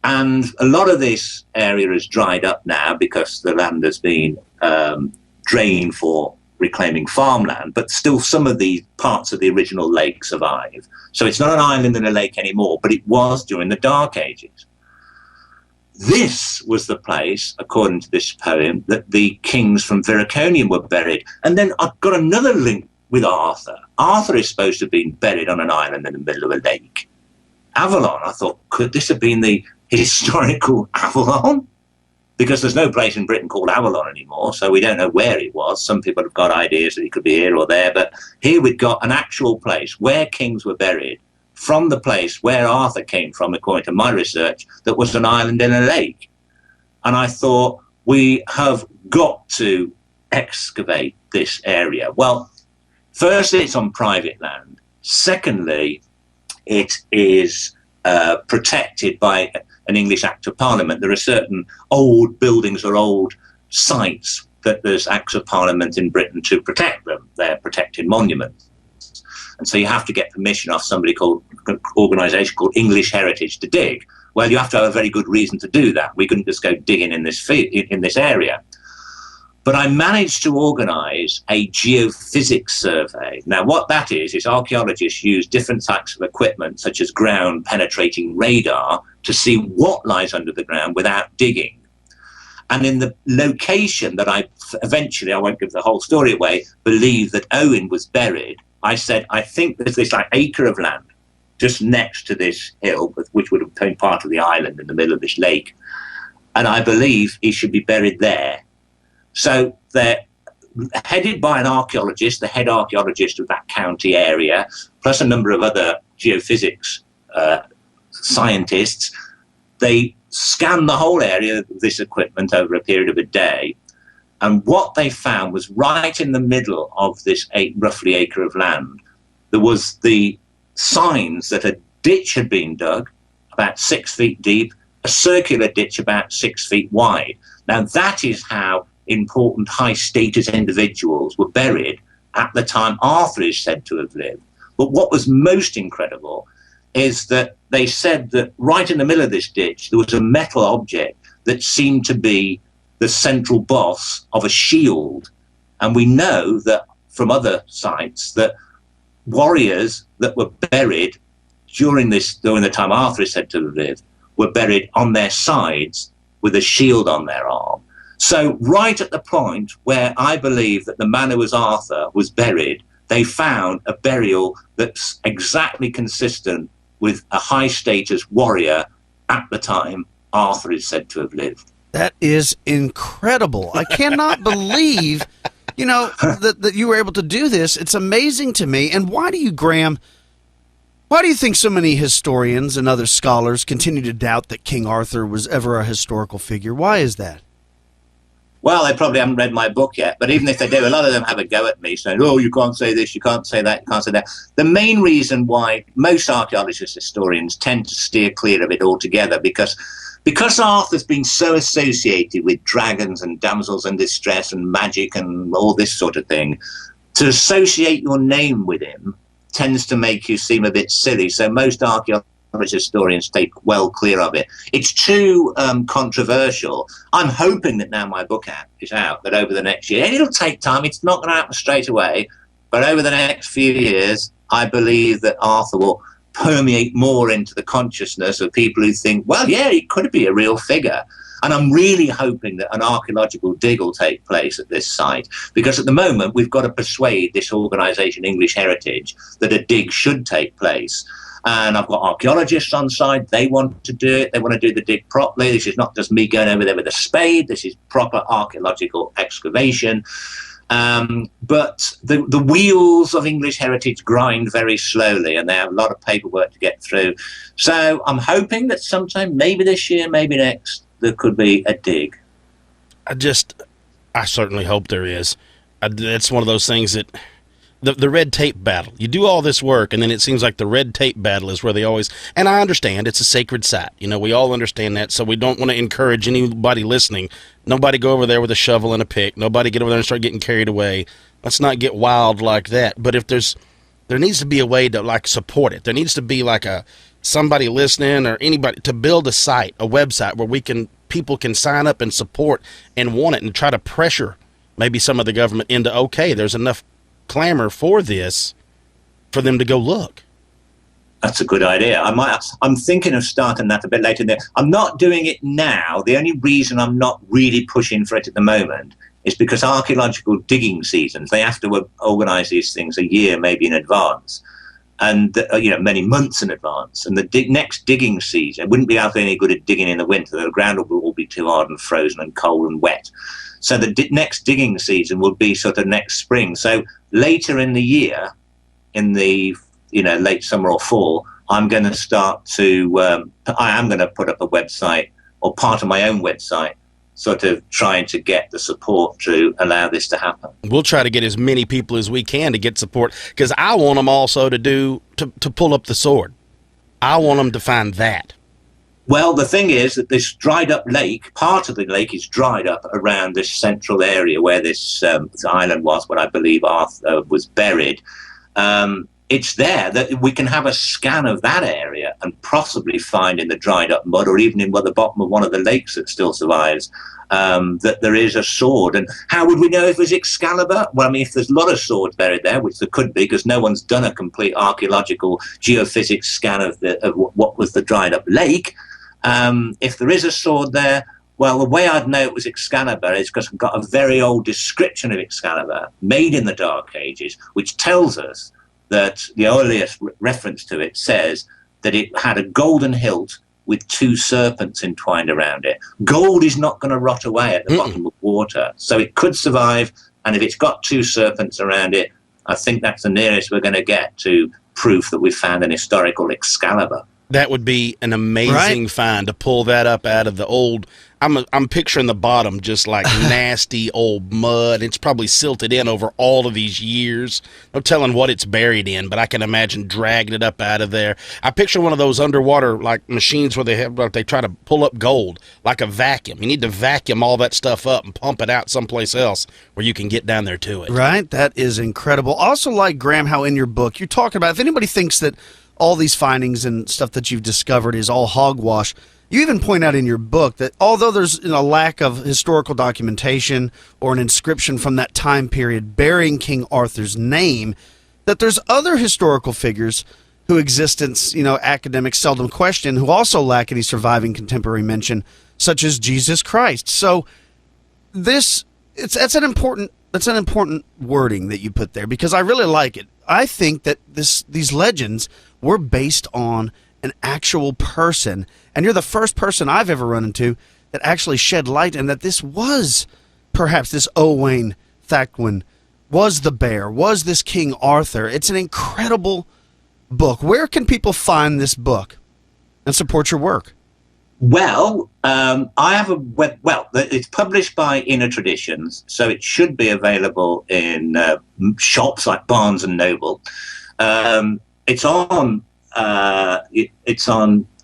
And a lot of this area is dried up now because the land has been drained for reclaiming farmland, but still some of the parts of the original lake survive. So it's not an island in a lake anymore, but it was during the Dark Ages. This was the place, according to this poem, that the kings from Viraconium were buried. And then I've got another link with Arthur. Arthur is supposed to have been buried on an island in the middle of a lake. Avalon, I thought, could this have been the historical Avalon? Because there's no place in Britain called Avalon anymore, so we don't know where it was. Some people have got ideas that it could be here or there, but here we've got an actual place where kings were buried, from the place where Arthur came from, according to my research, that was an island in a lake. And I thought, we have got to excavate this area. Well, firstly, it's on private land. Secondly, it is protected by an English Act of Parliament. There are certain old buildings or old sites that there's Acts of Parliament in Britain to protect them. They're protected monuments. And so you have to get permission off somebody called an organisation called English Heritage to dig. Well, you have to have a very good reason to do that. We couldn't just go digging in this area. But I managed to organise a geophysics survey. Now, what that is archaeologists use different types of equipment, such as ground-penetrating radar, to see what lies under the ground without digging. And in the location that I won't give the whole story away, believe that Owen was buried, I said, I think there's this acre of land just next to this hill, which would have been part of the island in the middle of this lake. And I believe he should be buried there. So they're headed by an archaeologist, the head archaeologist of that county area, plus a number of other geophysics scientists. They scanned the whole area of this equipment over a period of a day. And what they found was right in the middle of this roughly acre of land, there was the signs that a ditch had been dug about 6 feet deep, a circular ditch about 6 feet wide. Now, that is how important high-status individuals were buried at the time Arthur is said to have lived. But what was most incredible is that they said that right in the middle of this ditch, there was a metal object that seemed to be the central boss of a shield. And we know that from other sites that warriors that were buried during the time Arthur is said to have lived were buried on their sides with a shield on their arm. So right at the point where I believe that the man who was Arthur was buried, they found a burial that's exactly consistent with a high-status warrior at the time Arthur is said to have lived. That is incredible. I cannot believe, that you were able to do this. It's amazing to me. And why do you think so many historians and other scholars continue to doubt that King Arthur was ever a historical figure? Why is that? Well, they probably haven't read my book yet, but even if they do, a lot of them have a go at me saying, oh, you can't say this, you can't say that, you can't say that. The main reason why most archaeologists, historians tend to steer clear of it altogether, because Arthur's been so associated with dragons and damsels in distress and magic and all this sort of thing, to associate your name with him tends to make you seem a bit silly. So most archaeologists, historians take well clear of it. It's too controversial. I'm hoping that now my book is out, that over the next year, and it'll take time, it's not going to happen straight away, but over the next few years, I believe that Arthur will permeate more into the consciousness of people who think, well, yeah, it could be a real figure. And I'm really hoping that an archaeological dig will take place at this site, because at the moment we've got to persuade this organisation, English Heritage, that a dig should take place. And I've got archaeologists on site. They want to do it. They want to do the dig properly. This is not just me going over there with a spade. This is proper archaeological excavation. But the wheels of English Heritage grind very slowly, and they have a lot of paperwork to get through. So I'm hoping that sometime, maybe this year, maybe next, there could be a dig. I certainly hope there is. It's one of those things that the red tape battle. You do all this work, and then it seems like the red tape battle is where they always. And I understand it's a sacred site. You know, we all understand that, so we don't want to encourage anybody listening. Nobody go over there with a shovel and a pick. Nobody get over there and start getting carried away. Let's not get wild like that. But if there needs to be a way to like support it. There needs to be like somebody listening or anybody to build a site, a website where people can sign up and support and want it, and try to pressure maybe some of the government into, okay, there's enough clamor for this for them to go look. That's a good idea. I'm thinking of starting that a bit later in there. I'm not doing it now. The only reason I'm not really pushing for it at the moment is because archaeological digging seasons, they have to organise these things a year, maybe in advance, and many months in advance. And the next digging season wouldn't be out any good at digging in the winter. The ground will all be too hard and frozen and cold and wet. So the next digging season will be sort of next spring. So later in the year, in the late summer or fall, I'm going to start to. I am going to put up a website, or part of my own website, sort of trying to get the support to allow this to happen. We'll try to get as many people as we can to get support, because I want them also to pull up the sword. I want them to find that. Well, the thing is that this dried up lake, part of the lake is dried up around this central area where this island was, what I believe Arthur was buried. It's there that we can have a scan of that area and possibly find in the dried up mud, or even in the bottom of one of the lakes that still survives, that there is a sword. And how would we know if it was Excalibur? Well, I mean, if there's a lot of swords buried there, which there could be, because no one's done a complete archaeological geophysics scan of what was the dried up lake. If there is a sword there, well, the way I'd know it was Excalibur is because I've got a very old description of Excalibur made in the Dark Ages, which tells us that the earliest reference to it says that it had a golden hilt with two serpents entwined around it. Gold is not going to rot away at the bottom of water, so it could survive. And if it's got two serpents around it, I think that's the nearest we're going to get to proof that we found an historical Excalibur. That would be an amazing find to pull that up out of the old. I'm picturing the bottom just like nasty old mud. It's probably silted in over all of these years. No telling what it's buried in, but I can imagine dragging it up out of there. I picture one of those underwater like machines where they try to pull up gold, like a vacuum. You need to vacuum all that stuff up and pump it out someplace else where you can get down there to it. Right? That is incredible. Also, like, Graham, how in your book you talk about, if anybody thinks that all these findings and stuff that you've discovered is all hogwash, you even point out in your book that although there's a lack of historical documentation or an inscription from that time period bearing King Arthur's name, that there's other historical figures whose existence, academics seldom question, who also lack any surviving contemporary mention, such as Jesus Christ. So that's an important wording that you put there, because I really like it. I think that these legends were based on an actual person, and you're the first person I've ever run into that actually shed light, and that this was perhaps this Owain Thackwin, was the bear, was this King Arthur. It's an incredible book. Where can people find this book and support your work? Well, I have it's published by Inner Traditions, so it should be available in shops like Barnes and Noble. It's on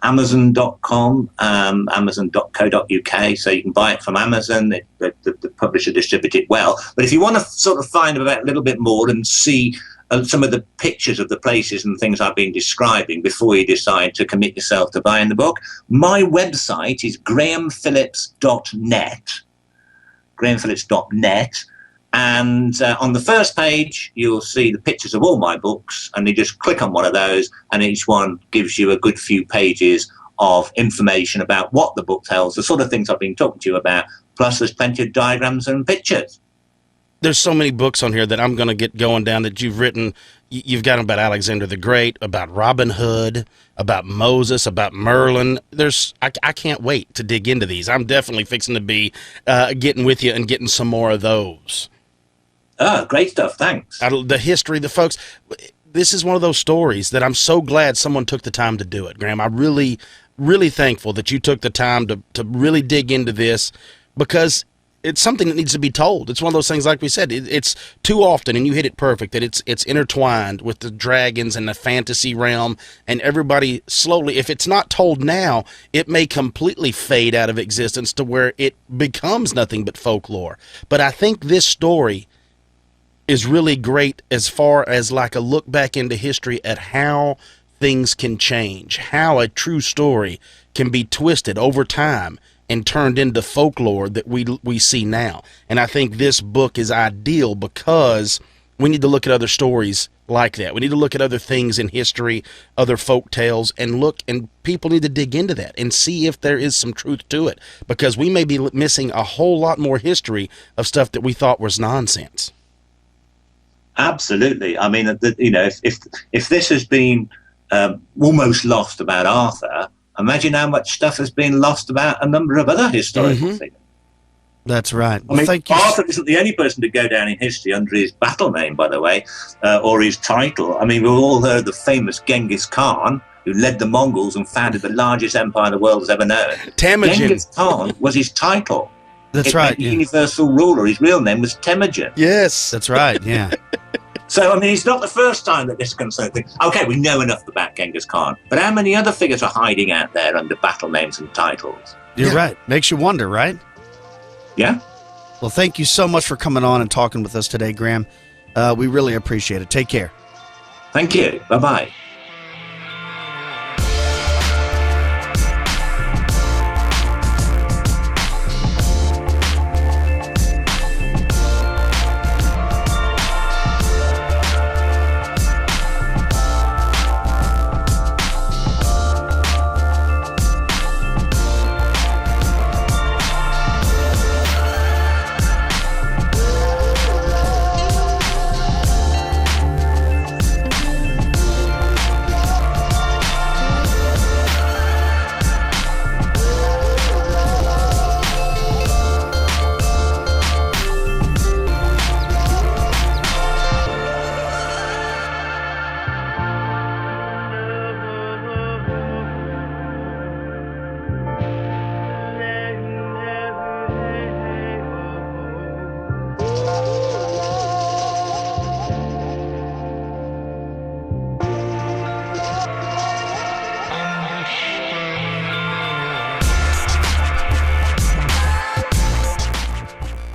Amazon.com, Amazon.co.uk, so you can buy it from Amazon. The publisher distributes it well. But if you want to sort of find out a little bit more and see some of the pictures of the places and things I've been describing before you decide to commit yourself to buying the book, my website is grahamphillips.net. grahamphillips.net. And on the first page, you'll see the pictures of all my books, and you just click on one of those, and each one gives you a good few pages of information about what the book tells, the sort of things I've been talking to you about, plus there's plenty of diagrams and pictures. There's so many books on here that I'm going to get going down that you've written. You've got about Alexander the Great, about Robin Hood, about Moses, about Merlin. I can't wait to dig into these. I'm definitely fixing to be getting with you and getting some more of those. Oh, great stuff. Thanks. The history, the folks. This is one of those stories that I'm so glad someone took the time to do it, Graham. I'm really, really thankful that you took the time to really dig into this, because it's something that needs to be told. It's one of those things, like we said, it's too often, and you hit it perfect, that it's intertwined with the dragons and the fantasy realm, and everybody slowly, if it's not told now, it may completely fade out of existence to where it becomes nothing but folklore. But I think this story is really great as far as like a look back into history at how things can change, how a true story can be twisted over time and turned into folklore that we see now. And I think this book is ideal because we need to look at other stories like that. We need to look at other things in history, other folk tales, and people need to dig into that and see if there is some truth to it, because we may be missing a whole lot more history of stuff that we thought was nonsense. Absolutely. I mean, if this has been almost lost about Arthur, imagine how much stuff has been lost about a number of other historical figures. That's right. I mean, Arthur isn't the only person to go down in history under his battle name, by the way, or his title. I mean, we've all heard the famous Genghis Khan, who led the Mongols and founded the largest empire the world has ever known. Temujin. Genghis Khan was his title. That's right. Yeah. Universal ruler. His real name was Temujin. Yes. That's right, yeah. So, I mean, it's not the first time that this kind of thing. Okay, we know enough about Genghis Khan, but how many other figures are hiding out there under battle names and titles? You're right. Makes you wonder, right? Yeah. Well, thank you so much for coming on and talking with us today, Graham. We really appreciate it. Take care. Thank you. Bye-bye.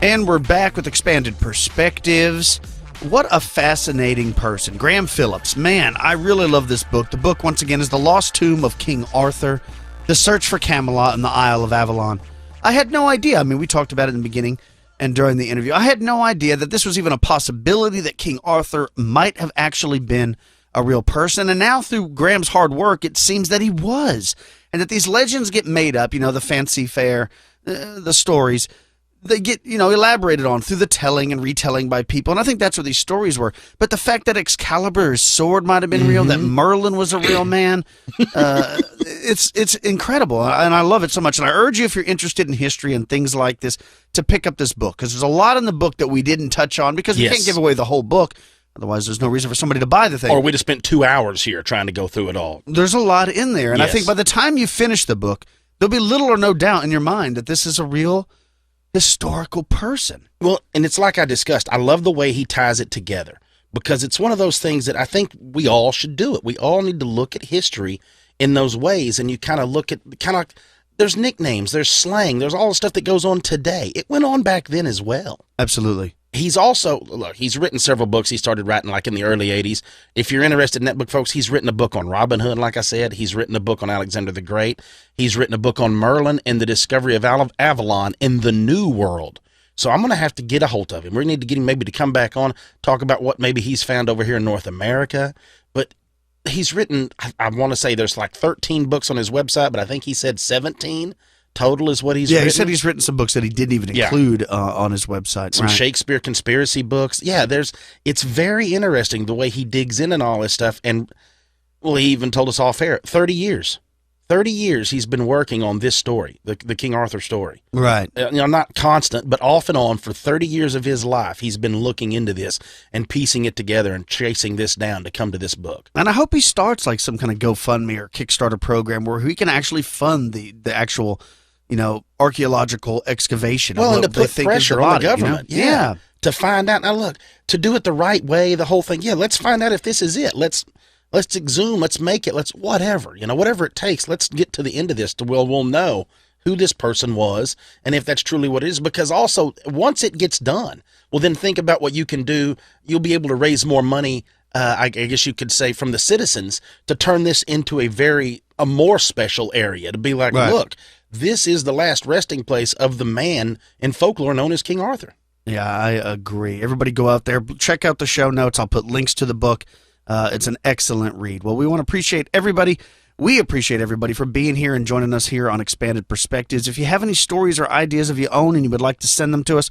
And we're back with Expanded Perspectives. What a fascinating person. Graham Phillips. Man, I really love this book. The book, once again, is The Lost Tomb of King Arthur, The Search for Camelot and the Isle of Avalon. I had no idea. I mean, we talked about it in the beginning and during the interview. I had no idea that this was even a possibility, that King Arthur might have actually been a real person. And now through Graham's hard work, it seems that he was. And that these legends get made up, the fancy fair, the stories, they get, elaborated on through the telling and retelling by people. And I think that's what these stories were. But the fact that Excalibur's sword might have been real, that Merlin was a real man, it's incredible. And I love it so much. And I urge you, if you're interested in history and things like this, to pick up this book. Because there's a lot in the book that we didn't touch on, because we can't give away the whole book. Otherwise, there's no reason for somebody to buy the thing. Or we'd have spent 2 hours here trying to go through it all. There's a lot in there. And I think by the time you finish the book, there'll be little or no doubt in your mind that this is a real historical person. Well, and it's like I discussed, I love the way he ties it together, because it's one of those things that I think we all should do it. We all need to look at history in those ways, and you kind of look at, there's nicknames, there's slang, there's all the stuff that goes on today. It went on back then as well. Absolutely. He's also, look, he's written several books. He started writing like in the early 80s. If you're interested in that book, folks, he's written a book on Robin Hood, like I said. He's written a book on Alexander the Great. He's written a book on Merlin and the Discovery of Avalon in the New World. So I'm going to have to get a hold of him. We need to get him maybe to come back on, talk about what maybe he's found over here in North America. But he's written, I want to say there's like 13 books on his website, but I think he said 17 total is what he's written. Yeah, he said he's written some books that he didn't even include on his website. Some Shakespeare conspiracy books. Yeah, it's very interesting the way he digs in and all this stuff. And, well, he even told us off air, 30 years. 30 years he's been working on this story, the King Arthur story. Right. Not constant, but off and on for 30 years of his life, he's been looking into this and piecing it together and chasing this down to come to this book. And I hope he starts like some kind of GoFundMe or Kickstarter program where he can actually fund the actual, archaeological excavation. Well, and to put pressure on the government. Yeah. To find out. Now, look, to do it the right way, the whole thing. Yeah, let's find out if this is it. Let's exhume, let's make it, whatever it takes. Let's get to the end of this we'll know who this person was and if that's truly what it is. Because also, once it gets done, well, then think about what you can do. You'll be able to raise more money, I guess you could say, from the citizens to turn this into a more special area, to be like, look, this is the last resting place of the man in folklore known as King Arthur. Yeah, I agree. Everybody go out there, check out the show notes. I'll put links to the book. It's an excellent read. Well, we want to appreciate everybody. We appreciate everybody for being here and joining us here on Expanded Perspectives. If you have any stories or ideas of your own and you would like to send them to us,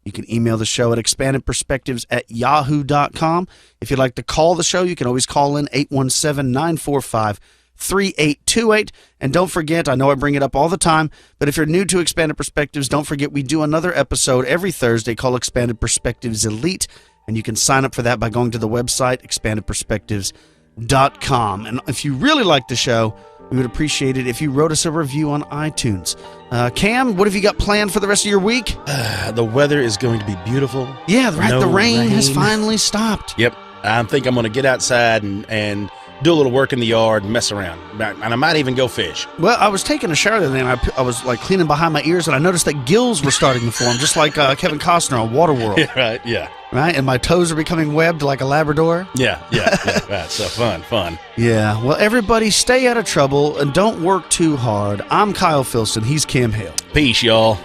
you can email the show at expandedperspectives@yahoo.com. If you'd like to call the show, you can always call in 817-945-3828. And don't forget, I know I bring it up all the time, but if you're new to Expanded Perspectives, don't forget we do another episode every Thursday called Expanded Perspectives Elite. And you can sign up for that by going to the website, expandedperspectives.com. And if you really like the show, we would appreciate it if you wrote us a review on iTunes. Cam, what have you got planned for the rest of your week? The weather is going to be beautiful. Yeah, the rain has finally stopped. Yep. I think I'm going to get outside and do a little work in the yard and mess around. And I might even go fish. Well, I was taking a shower the other day, and I was like cleaning behind my ears, and I noticed that gills were starting to form, just like Kevin Costner on Waterworld. Yeah, right, yeah. Right, and my toes are becoming webbed like a Labrador. Yeah, right. So fun. Yeah, well, everybody stay out of trouble and don't work too hard. I'm Kyle Filson. He's Cam Hale. Peace, y'all.